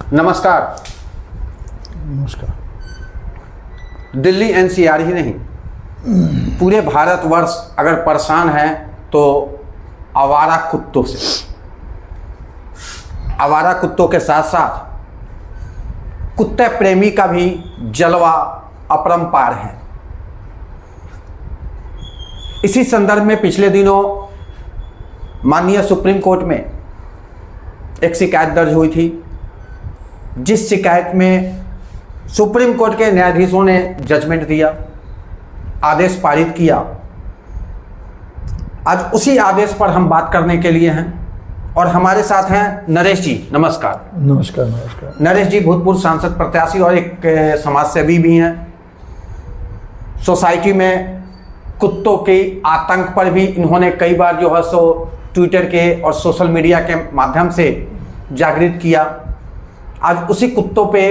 नमस्कार। नमस्कार। दिल्ली एनसीआर ही नहीं, पूरे भारतवर्ष अगर परेशान है तो आवारा कुत्तों से। आवारा कुत्तों के साथ साथ कुत्ते प्रेमी का भी जलवा अपरंपार है। इसी संदर्भ में पिछले दिनों माननीय सुप्रीम कोर्ट में एक शिकायत दर्ज हुई थी, जिस शिकायत में सुप्रीम कोर्ट के न्यायाधीशों ने जजमेंट दिया, आदेश पारित किया। आज उसी आदेश पर हम बात करने के लिए हैं और हमारे साथ हैं नरेश जी। नमस्कार। नमस्कार। नमस्कार। नरेश जी भूतपूर्व सांसद प्रत्याशी और एक समाजसेवी भी हैं। सोसाइटी में कुत्तों के आतंक पर भी इन्होंने कई बार जो है सो ट्विटर के और सोशल मीडिया के माध्यम से जागृत किया। आज उसी कुत्तों पे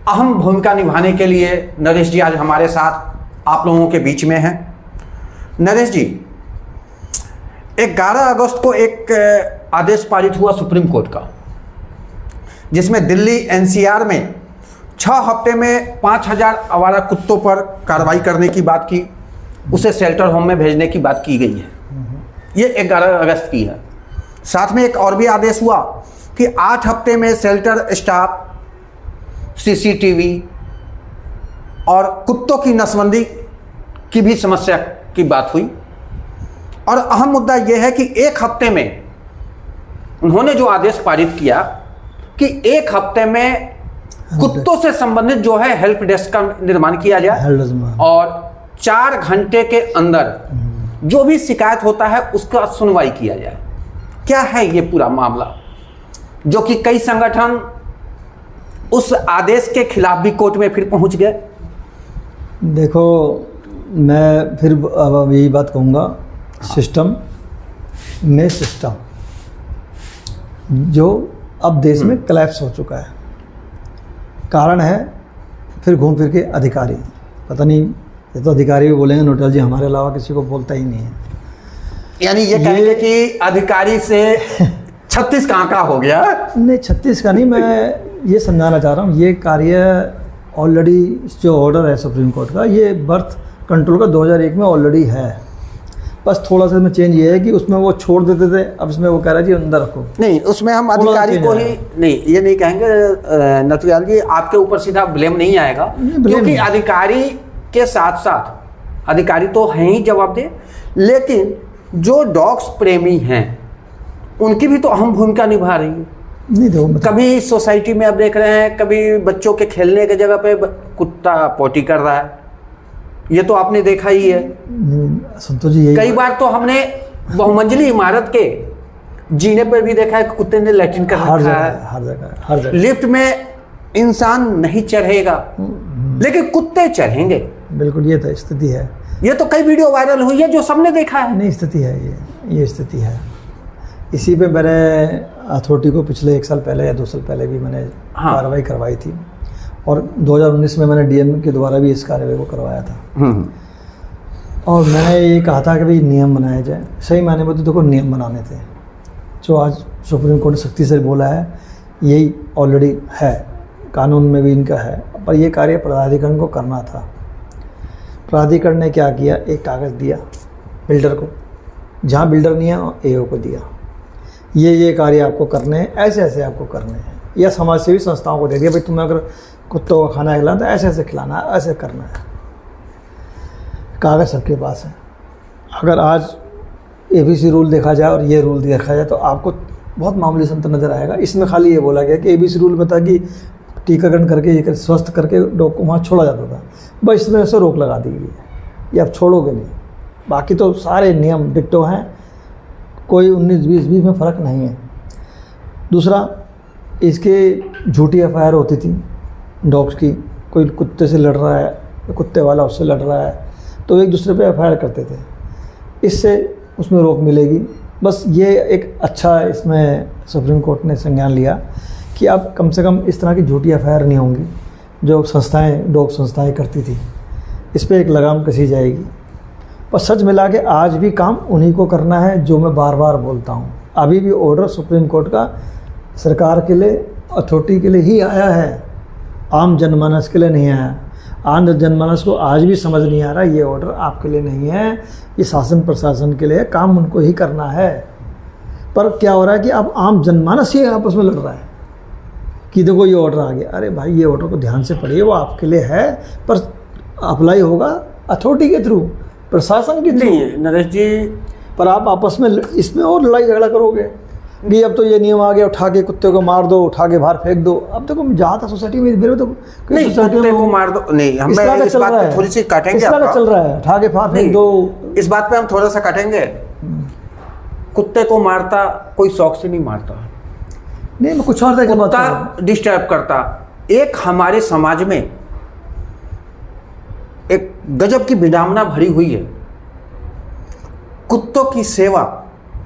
अहम भूमिका निभाने के लिए नरेश जी आज हमारे साथ आप लोगों के बीच में हैं। नरेश जी, 11 अगस्त को एक आदेश पारित हुआ सुप्रीम कोर्ट का, जिसमें दिल्ली एनसीआर में 6 हफ्ते में 5000 आवारा कुत्तों पर कार्रवाई करने की बात की, उसे शेल्टर होम में भेजने की बात की गई है। ये 11 अगस्त की है। साथ में एक और भी आदेश हुआ कि 8 हफ्ते में शेल्टर स्टाफ, सीसीटीवी और कुत्तों की नसबंदी की भी समस्या की बात हुई। और अहम मुद्दा यह है कि 1 हफ्ते में उन्होंने जो आदेश पारित किया कि 1 हफ्ते में कुत्तों से संबंधित जो है हेल्प डेस्क का निर्माण किया जाए और 4 घंटे के अंदर जो भी शिकायत होता है उसका सुनवाई किया जाए। क्या है ये पूरा मामला, जो कि कई संगठन उस आदेश के खिलाफ भी कोर्ट में फिर पहुंच गए? देखो, मैं फिर अब यही बात कहूँगा, सिस्टम में सिस्टम जो अब देश में कोलैप्स हो चुका है। कारण है फिर घूम फिर के अधिकारी, पता नहीं, ये तो अधिकारी भी बोलेंगे नोटल जी, हमारे अलावा किसी को बोलता ही नहीं है। यानी ये कहेंगे कि अधिकारी से 36 का आंकड़ा हो गया। नहीं, 36 का नहीं, मैं ये समझाना चाह रहा हूँ, ये कार्य ऑलरेडी जो ऑर्डर है सुप्रीम कोर्ट का, ये बर्थ कंट्रोल का 2001 में ऑलरेडी है। बस थोड़ा सा में चेंज ये है कि उसमें वो छोड़ देते थे, अब इसमें वो कह रहा है जी अंदर रखो। नहीं, उसमें हम अधिकारी को ही नहीं, ये नहीं कहेंगे नथुयाल जी, आपके ऊपर सीधा ब्लेम नहीं आएगा, क्योंकि अधिकारी के साथ साथ अधिकारी तो हैं ही जवाबदेह, लेकिन जो डॉग्स प्रेमी हैं उनकी भी तो अहम भूमिका निभा रही है। नहीं देखो, कभी सोसाइटी में आप देख रहे हैं, कभी बच्चों के खेलने की जगह पे कुत्ता पोटी कर रहा है, ये तो आपने देखा ही है। संतोष जी, कई बार तो हमने बहुमंजिली इमारत के जीने पर भी देखा है कि कुत्ते ने लैट्रिन कर रखा है। हर जगह लिफ्ट में इंसान नहीं चढ़ेगा, लेकिन कुत्ते चढ़ेंगे। बिल्कुल, ये तो स्थिति है। ये तो कई वीडियो वायरल हुई है जो सबने देखा है। नहीं, स्थिति है, ये स्थिति है। इसी पे मैंने अथॉरिटी को पिछले 1 साल पहले या 2 साल पहले भी मैंने कार्रवाई करवाई थी, और 2019 में मैंने डीएम के द्वारा भी इस कार्रवाई को करवाया था। और मैंने ये कहा था कि भाई नियम बनाए जाए। सही मायने में तो देखो नियम बनाने थे, जो आज सुप्रीम कोर्ट ने सख्ती से बोला है, यही ऑलरेडी है, कानून में भी इनका है। पर ये कार्य प्राधिकरण को करना था। प्राधिकरण ने क्या किया, एक कागज़ दिया बिल्डर को, जहाँ बिल्डर नहीं है एओ को दिया, ये कार्य आपको करने हैं, ऐसे ऐसे आपको करने हैं। या समाजसेवी संस्थाओं को दे दिया, भाई तुम्हें अगर कुत्तों का खाना खिलाना तो ऐसे ऐसे खिलाना है, ऐसे करना है। कागज़ सबके पास है। अगर आज एबीसी रूल देखा जाए और ये रूल देखा जाए तो आपको बहुत मामूली संतर नज़र आएगा। इसमें खाली ये बोला गया कि एबीसी रूल बता कि टीकाकरण करके ये स्वस्थ करके डॉग को वहाँ छोड़ा जाता था, बस इसमें ऐसे रोक लगा दी गई है, ये आप छोड़ोगे नहीं। बाकी तो सारे नियम डिट्टो हैं, कोई 19-20 में फ़र्क नहीं है। दूसरा, इसके झूठी एफआईआर होती थी डॉग्स की, कोई कुत्ते से लड़ रहा है, कुत्ते वाला उससे लड़ रहा है, तो एक दूसरे पे एफआईआर करते थे। इससे उसमें रोक मिलेगी। बस ये एक अच्छा इसमें सुप्रीम कोर्ट ने संज्ञान लिया कि अब कम से कम इस तरह की झूठी एफआईआर नहीं होंगी जो संस्थाएं, डॉग संस्थाएं करती थी। इस पर एक लगाम कसी जाएगी। पर सच मिला के आज भी काम उन्हीं को करना है, जो मैं बार बार बोलता हूँ। अभी भी ऑर्डर सुप्रीम कोर्ट का सरकार के लिए अथॉरिटी के लिए ही आया है, आम जनमानस के लिए नहीं आया। आम जनमानस को आज भी समझ नहीं आ रहा ये ऑर्डर आपके लिए नहीं है, ये शासन प्रशासन के लिए, काम उनको ही करना है। पर क्या हो रहा है कि अब आम जनमानस ही आपस में लड़ रहा है कि देखो ये ऑर्डर आ गया। अरे भाई, ये ऑर्डर को ध्यान से पढ़िए, वो आपके लिए है, पर अप्लाई होगा अथॉरिटी के थ्रू, प्रशासन के थ्रू। नहीं है नरेश जी, पर आप आपस में इसमें और लड़ाई झगड़ा करोगे कि अब तो ये नियम आ गया, उठा के कुत्ते को मार दो, उठा के बाहर फेंक दो। अब देखो जहाँ तक सोसाइटी में मेरे तो नहीं, कुत्ते को मार दो नहीं, हम इस बात पे थोड़ी सी काटेंगे आपका। चल रहा है, उठा के बाहर फेंक दो, इस बात पे हम थोड़ा सा काटेंगे। कुत्ते को मारता कोई शौक से नहीं मारता, नहीं मैं कुछ और देखा कुत्ता डिस्टर्ब करता। एक हमारे समाज में एक गजब की विडंबना भरी हुई है। कुत्तों की सेवा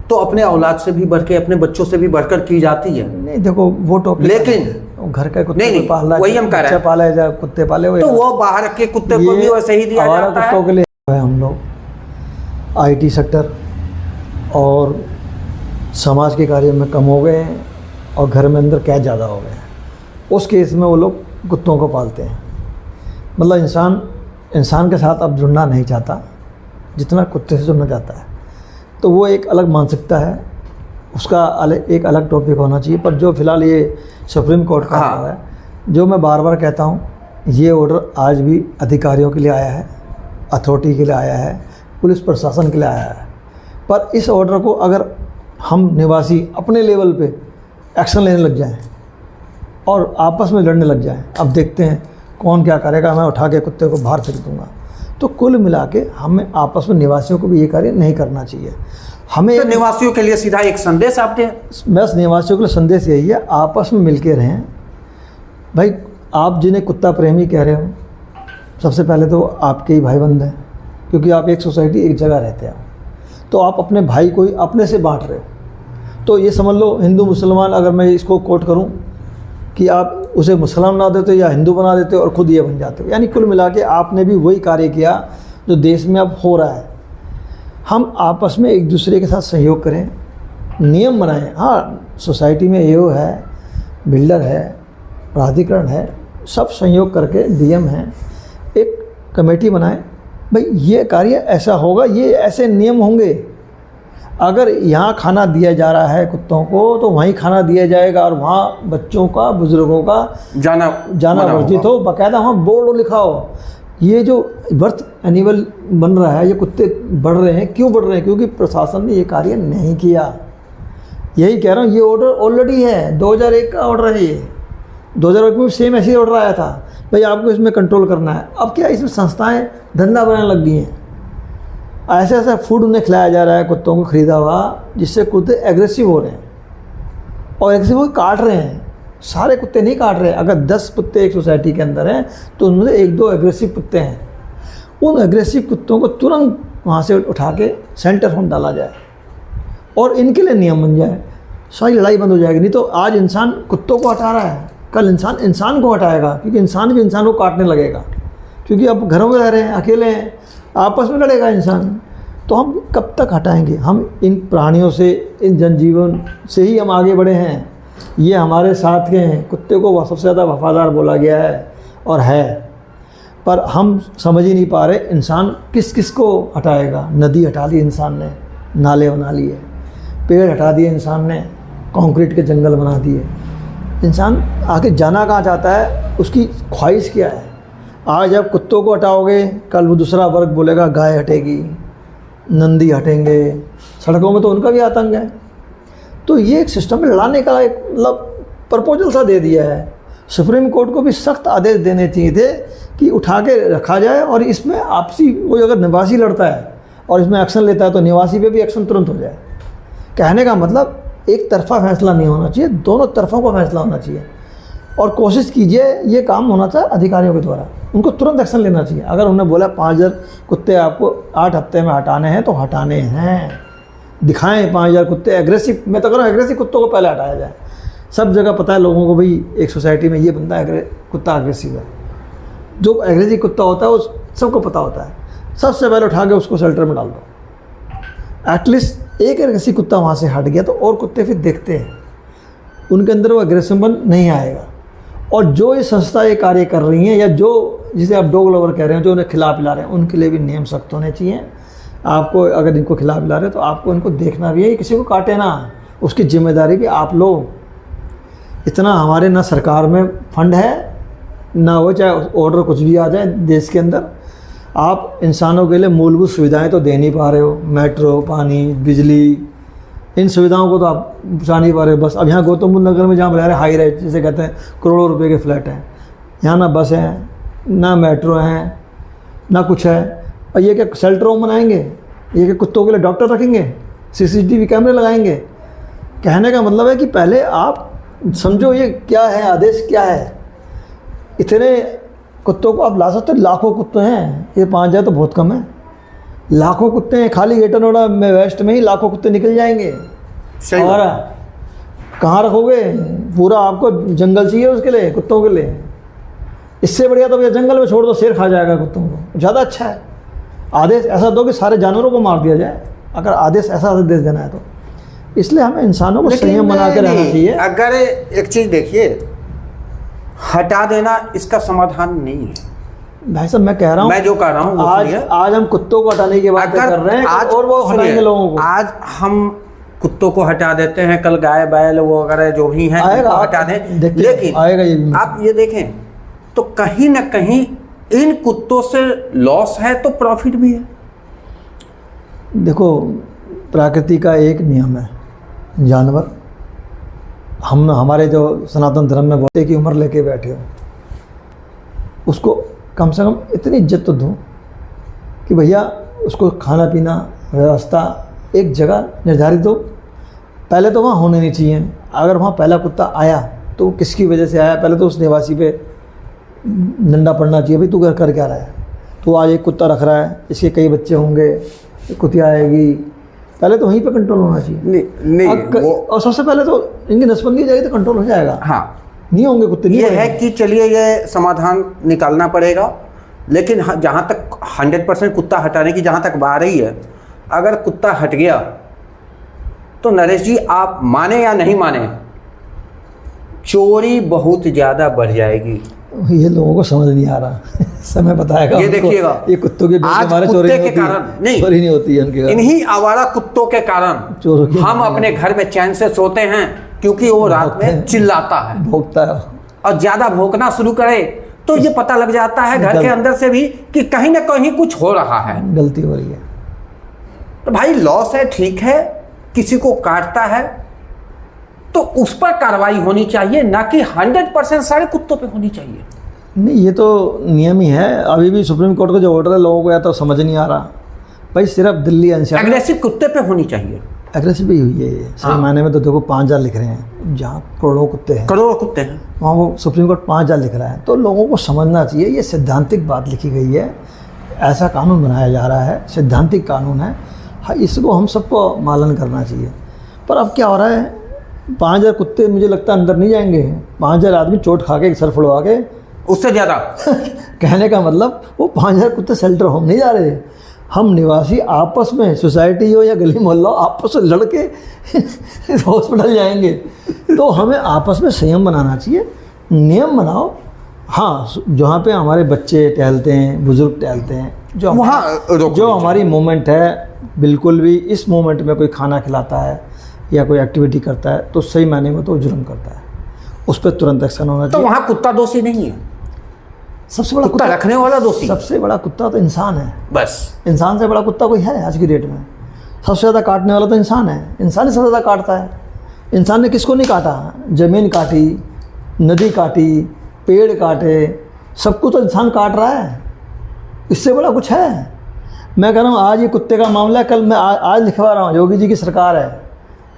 तो अपने औलाद से भी बढ़ के, अपने बच्चों से भी बढ़कर की जाती है। नहीं देखो वो टॉपिक, लेकिन घर का कुत्ते नहीं, को पालना, वही हम कह रहे हैं, पाला जाए, कुत्ते पाले हुए, तो वो बाहर के कुत्ते को भी वैसे ही दिया जाता है। कुत्तों के लिए हम लोग आईटी सेक्टर और समाज के कार्य में कम हो गए हैं और घर में अंदर कैद ज़्यादा हो गए हैं। उस केस में वो लोग कुत्तों को पालते हैं। मतलब इंसान के साथ अब जुड़ना नहीं चाहता जितना कुत्ते से जुड़ना चाहता है। तो वो एक अलग मानसिकता है, उसका एक अलग टॉपिक होना चाहिए। पर जो फिलहाल ये सुप्रीम कोर्ट का हाँ। है, जो मैं बार बार कहता हूँ, ये ऑर्डर आज भी अधिकारियों के लिए आया है, अथॉरिटी के लिए आया है, पुलिस प्रशासन के लिए आया है। पर इस ऑर्डर को अगर हम निवासी अपने लेवल पे एक्शन लेने लग जाएं और आपस में लड़ने लग जाएं, अब देखते हैं कौन क्या करेगा, मैं उठा के कुत्ते को बाहर फेंक दूंगा। तो कुल मिला के हमें आपस में निवासियों को भी ये कार्य नहीं करना चाहिए। हमें तो निवासियों के लिए सीधा एक संदेश आपके, बस निवासियों के लिए संदेश यही है, आपस में मिल के रहें। भाई आप जिन्हें कुत्ता प्रेमी कह रहे हो, सबसे पहले तो आपके ही भाई बंद हैं, क्योंकि आप एक सोसाइटी एक जगह रहते हो। तो आप अपने भाई को ही अपने से बांट रहे हो। तो ये समझ लो हिंदू मुसलमान, अगर मैं इसको कोट करूं कि आप उसे मुसलमान बना देते हो या हिंदू बना देते हो और खुद ये बन जाते हो। यानी कुल मिला के आपने भी वही कार्य किया जो देश में अब हो रहा है। हम आपस में एक दूसरे के साथ सहयोग करें, नियम बनाएं। हाँ, सोसाइटी में एओ है, बिल्डर है, प्राधिकरण है, सब सहयोग करके, डीएम है, एक कमेटी बनाएं। भाई ये कार्य ऐसा होगा, ये ऐसे नियम होंगे। अगर यहाँ खाना दिया जा रहा है कुत्तों को, तो वहीं खाना दिया जाएगा और वहाँ बच्चों का, बुजुर्गों का जाना वर्जित हो। बाकायदा वहाँ बोर्ड लिखा हो। ये जो बर्थ एनिमल बन रहा है, ये कुत्ते बढ़ रहे हैं, क्यों बढ़ रहे हैं? क्योंकि प्रशासन ने ये कार्य नहीं किया। यही कह रहा हूँ, ये ऑर्डर ऑलरेडी है, 2001 का ऑर्डर है। ये 2001 में सेम ऐसे ही ऑर्डर आया था, भाई आपको इसमें कंट्रोल करना है। अब क्या इसमें संस्थाएं धंधा बनाने लग गई हैं। ऐसा ऐसा फूड उन्हें खिलाया जा रहा है कुत्तों को खरीदा हुआ, जिससे कुत्ते एग्रेसिव हो रहे हैं और एग्रेसिव हो काट रहे हैं। सारे कुत्ते नहीं काट रहे। अगर 10 कुत्ते एक सोसाइटी के अंदर हैं तो उनमें से 1-2 एग्रेसिव कुत्ते हैं। उन एग्रेसिव कुत्तों को तुरंत वहाँ से उठा के सेंटर होम डाला जाए और इनके लिए नियम बन जाए, सारी लड़ाई बंद हो जाएगी। नहीं तो आज इंसान कुत्तों को हटा रहा है, कल इंसान को हटाएगा, क्योंकि इंसान भी इंसान को काटने लगेगा। क्योंकि अब घरों में रह रहे हैं, अकेले हैं, आपस में लड़ेगा इंसान। तो हम कब तक हटाएंगे? हम इन प्राणियों से, इन जनजीवन से ही हम आगे बढ़े हैं। ये हमारे साथ के हैं। कुत्ते को सबसे ज़्यादा वफादार बोला गया है और है, पर हम समझ ही नहीं पा रहे इंसान किस किस को हटाएगा। नदी हटा ली इंसान ने, नाले बना लिए, पेड़ हटा दिए इंसान ने, कंक्रीट के जंगल बना दिए। इंसान आगे जाना कहाँ चाहता है, उसकी ख्वाहिश क्या है? आज आप कुत्तों को हटाओगे, कल वो दूसरा वर्ग बोलेगा गाय हटेगी, नंदी हटेंगे। सड़कों में तो उनका भी आतंक है। तो ये एक सिस्टम में लड़ाने का एक मतलब प्रपोजल सा दे दिया है। सुप्रीम कोर्ट को भी सख्त आदेश देने चाहिए थे कि उठा के रखा जाए और इसमें आपसी, कोई अगर निवासी लड़ता है और इसमें एक्शन लेता है तो निवासी पे भी एक्शन तुरंत हो जाए। कहने का मतलब एक तरफा फैसला नहीं होना चाहिए, दोनों तरफों का फैसला होना चाहिए। और कोशिश कीजिए ये काम होना चाहिए अधिकारियों के द्वारा, उनको तुरंत एक्शन लेना चाहिए। अगर उन्होंने बोला 5000 कुत्ते आपको 8 हफ्ते में हटाने हैं तो हटाने हैं, दिखाएं 5000 कुत्ते एग्रेसिव। मैं तो कह रहा हूँ एग्रेसिव कुत्तों को पहले हटाया जाए। सब जगह पता है लोगों को, भाई एक सोसाइटी में ये बंदा कुत्ता एग्रेसिव है। जो एग्रेसिव कुत्ता होता है वो सबको पता होता है। सबसे पहले उठा के उसको शेल्टर में डाल दो। एटलीस्ट एक एग्रेसिव कुत्ता वहाँ से हट गया तो और कुत्ते फिर देखते हैं। उनके अंदर वो एग्रेसिवन नहीं आएगा। और जो ये संस्था ये कार्य कर रही हैं, या जो जिसे आप डॉग लवर कह रहे हैं, जो उन्हें खिला पिला रहे हैं, उनके लिए भी नियम सख्त होने चाहिए। आपको अगर इनको खिला पिला रहे हैं तो आपको इनको देखना भी है, किसी को काटे ना, उसकी जिम्मेदारी भी आप लो। इतना हमारे ना सरकार में फंड है ना हो, चाहे ऑर्डर कुछ भी आ जाए देश के अंदर, आप इंसानों के लिए मूलभूत सुविधाएं तो दे नहीं पा रहे हो। मेट्रो, पानी, बिजली, इन सुविधाओं को तो आप पहुँचा नहीं पा रहे हो। बस अब यहाँ गौतम बुद्ध नगर में जहाँ रह रहे हाई राइज जिसे कहते हैं, करोड़ों रुपए के फ्लैट हैं, यहाँ ना बस हैं, ना मेट्रो हैं, ना कुछ है। और ये क्या शेल्टर होम बनाएंगे? ये क्या कुत्तों के लिए डॉक्टर रखेंगे, CCTV कैमरे लगाएंगे? कहने का मतलब है कि पहले आप समझो ये क्या है, आदेश क्या है। इतने कुत्तों को आप ला सकते हो, लाखों कुत्ते हैं, ये 5,000 तो बहुत कम है। लाखों कुत्ते हैं, खाली ग्रेटर नोएडा में वेस्ट में ही लाखों कुत्ते निकल जाएंगे। सही और कहाँ रखोगे? पूरा आपको जंगल चाहिए उसके लिए, कुत्तों के लिए। इससे बढ़िया तो भैया जंगल में छोड़ दो, शेर खा जाएगा कुत्तों को, ज़्यादा अच्छा है। आदेश ऐसा दो कि सारे जानवरों को मार दिया जाए, अगर आदेश ऐसा आदेश देना है तो। इसलिए हमें इंसानों को संयम बना के रहना चाहिए। अगर एक चीज़ देखिए, हटा देना इसका समाधान नहीं है भाई साहब, मैं कह रहा हूँ, मैं जो कह रहा हूँ आज हम कुत्तों को हटाने की बात कर रहे हैं, आज और वो हटाएंगे लोगों को। आज हम कुत्तों को हटा देते हैं, कल गाय बैल वो वगैरह जो भी हैं आएगा, हटा दें, लेकिन आएगा ये भी। आप ये देखें तो कहीं ना कहीं इन कुत्तों से लॉस है तो प्रॉफिट भी है। देखो, प्रकृति का एक नियम है, जानवर हमारे जो सनातन धर्म में बोलते की उम्र लेके बैठे हो, उसको कम से कम इतनी इज्जत तो दो कि भैया उसको खाना पीना व्यवस्था एक जगह निर्धारित दो। पहले तो वहाँ होने नहीं चाहिए। अगर वहाँ पहला कुत्ता आया तो किसकी वजह से आया, पहले तो उस निवासी पे डंडा पड़ना चाहिए, भाई तू घर कर क्या रहा है, तो आज एक कुत्ता रख रहा है, इसके कई बच्चे होंगे, कुतिया आएगी, पहले तो वहीं पे कंट्रोल होना चाहिए। नहीं और सबसे पहले तो इनकी नसबंदी हो जाएगी तो कंट्रोल हो जाएगा। हाँ, नहीं होंगे कुत्ते। ये है कि चलिए ये समाधान निकालना पड़ेगा, लेकिन जहाँ तक 100% कुत्ता हटाने की जहाँ तक बात आ रही है, अगर कुत्ता हट गया तो नरेश जी आप माने या नहीं माने, चोरी बहुत ज़्यादा बढ़ जाएगी। ये लोगों को समझ नहीं आ रहा समय बताएगा। ये देखिएगा, ये कुत्तों के आज कुत्ते के कारण चोरी नहीं होती है उनके, इन्हीं आवारा कुत्तों के कारण हम अपने घर में चैन से सोते हैं, क्योंकि वो रात में चिल्लाता है, भौंकता है, और ज्यादा भौंकना शुरू करे तो ये पता लग जाता है घर के अंदर से भी कि कहीं ना कहीं कुछ हो रहा है, गलती हो रही है। तो भाई लॉस है, ठीक है, किसी को काटता है तो उस पर कार्रवाई होनी चाहिए, ना कि 100% सारे कुत्तों पे होनी चाहिए। नहीं, ये तो नियम ही है। अभी भी सुप्रीम कोर्ट का जो ऑर्डर है लोगों को या तो समझ नहीं आ रहा भाई, सिर्फ दिल्ली एनसीआर एग्रेसिव कुत्ते पे होनी चाहिए। एग्रेसिव ही हुई है ये सही मायने में। तो देखो 5,000 लिख रहे हैं, जहाँ करोड़ों कुत्ते हैं, करोड़ों कुत्ते हैं, वहाँ वो सुप्रीम कोर्ट 5,000 लिख रहा है। तो लोगों को समझना चाहिए ये सैद्धांतिक बात लिखी गई है, ऐसा कानून बनाया जा रहा है, सैद्धांतिक कानून है, इसको हम सबको पालन करना चाहिए। पर अब क्या हो रहा है, 5,000 कुत्ते मुझे लगता है अंदर नहीं जाएंगे, 5,000 आदमी चोट खा के सर फुड़वा के, उससे ज़्यादा कहने का मतलब वो 5,000 कुत्ते शेल्टर होम नहीं जा रहे। हम निवासी आपस में, सोसाइटी हो या गली मोहल्ला, आपस में लड़के हॉस्पिटल जाएंगे। तो हमें आपस में संयम बनाना चाहिए, नियम बनाओ। हाँ, जहाँ पे हमारे बच्चे टहलते हैं, बुजुर्ग टहलते हैं, जो हमारी मोमेंट है, बिल्कुल भी इस मोमेंट में कोई खाना खिलाता है या कोई एक्टिविटी करता है तो सही मायने में तो जुर्म करता है, उस पर तुरंत एक्शन होना चाहिए। तो वहाँ कुत्ता दोषी नहीं है, सबसे बड़ा कुत्ता रखने वाला दोषी। सबसे बड़ा कुत्ता तो इंसान है, बस इंसान से बड़ा कुत्ता कोई है आज की डेट में? सबसे ज़्यादा काटने वाला तो इंसान है, इंसान ही सबसे ज़्यादा काटता है। इंसान ने किसको नहीं काटा? ज़मीन काटी, नदी काटी, पेड़ काटे, सब कुछ तो इंसान काट रहा है, इससे बड़ा कुछ है? मैं कह रहा हूँ आज ये कुत्ते का मामला है, कल मैं आज लिखवा रहा हूँ, योगी जी की सरकार है,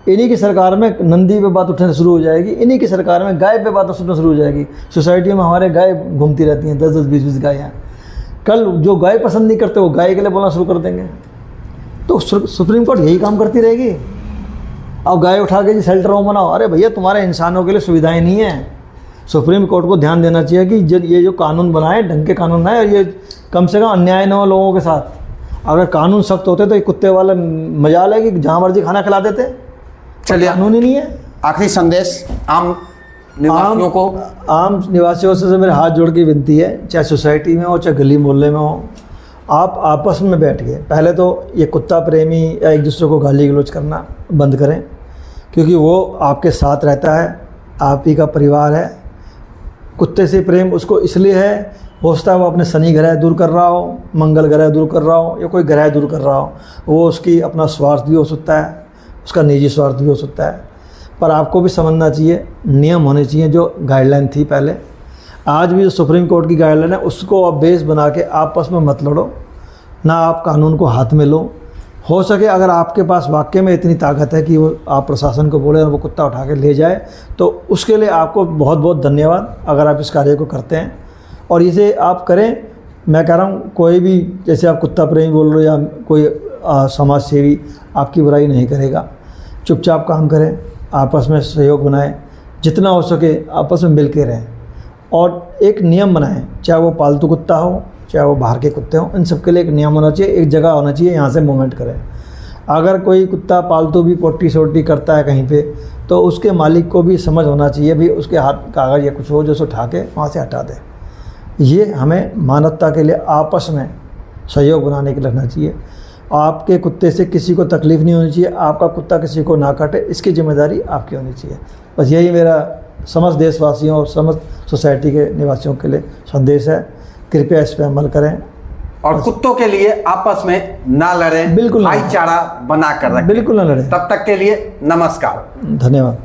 इन्हीं की सरकार में नंदी पे बात उठने शुरू हो जाएगी, इन्हीं की सरकार में गाय पे बात उठना शुरू हो जाएगी। सोसाइटियों में हमारे गाय घूमती रहती हैं, 10-10, 20-20 गायें। कल जो गाय पसंद नहीं करते वो गाय के लिए बोलना शुरू कर देंगे। तो सुप्रीम कोर्ट यही काम करती रहेगी। अब गाय उठा के जी शेल्टर होम बनाओ, अरे भैया तुम्हारे इंसानों के लिए सुविधाएँ नहीं हैं। सुप्रीम कोर्ट को ध्यान देना चाहिए कि जब ये जो कानून बनाए, ढंग के कानून बनाए, और ये कम से कम अन्याय न हो लोगों के साथ। अगर कानून सख्त होते तो ये कुत्ते वाला मजाल है कि जहाँ मर्जी खाना खिला देते, चलिए कानून ही नहीं है। आखिरी संदेश आम निवासियों को। आम निवासियों से मेरे हाथ जोड़ के विनती है, चाहे सोसाइटी में हो चाहे गली मोहल्ले में हो, आप आपस में बैठ के पहले तो ये कुत्ता प्रेमी या एक दूसरे को गाली गलौज करना बंद करें, क्योंकि वो आपके साथ रहता है, आप ही का परिवार है। कुत्ते से प्रेम उसको इसलिए है, हो सकता है वो अपने शनि ग्रह दूर कर रहा हो, मंगल ग्रह दूर कर रहा हो, या कोई ग्रह दूर कर रहा हो, वो उसकी अपना स्वार्थ भी हो सकता है, उसका निजी स्वार्थ भी हो सकता है। पर आपको भी समझना चाहिए, नियम होने चाहिए। जो गाइडलाइन थी पहले, आज भी जो सुप्रीम कोर्ट की गाइडलाइन है उसको आप बेस बना के आपस में मत लड़ो, ना आप कानून को हाथ में लो। हो सके अगर आपके पास वाकई में इतनी ताकत है कि वो आप प्रशासन को बोले और वो कुत्ता उठा के ले जाए, तो उसके लिए आपको बहुत बहुत धन्यवाद अगर आप इस कार्य को करते हैं। और इसे आप करें, मैं कह रहा हूँ कोई भी, जैसे आप कुत्ता प्रेमी बोल रहे हो या कोई समाज सेवी आपकी बुराई नहीं करेगा। चुपचाप काम करें, आपस में सहयोग बनाएं, जितना हो सके आपस में मिल के रहें, और एक नियम बनाएं, चाहे वो पालतू कुत्ता हो चाहे वो बाहर के कुत्ते हों, इन सब के लिए एक नियम होना चाहिए, एक जगह होना चाहिए, यहाँ से मूवमेंट करें। अगर कोई कुत्ता पालतू भी पोटी सोटी करता है कहीं पे, तो उसके मालिक को भी समझ होना चाहिए भी उसके हाथ कागज़ या कुछ हो जो उसे उठा के वहाँ से हटा दे। ये हमें मानवता के लिए आपस में सहयोग बनाने के लिए रखना चाहिए। आपके कुत्ते से किसी को तकलीफ़ नहीं होनी चाहिए, आपका कुत्ता किसी को ना काटे, इसकी जिम्मेदारी आपकी होनी चाहिए। बस यही मेरा समस्त देशवासियों और समस्त सोसाइटी के निवासियों के लिए संदेश है। कृपया इस पर अमल करें और कुत्तों के लिए आपस में ना लड़ें, बिल्कुल भाईचारा बना कर रखें। बिल्कुल ना लड़ें। तब तक के लिए नमस्कार, धन्यवाद।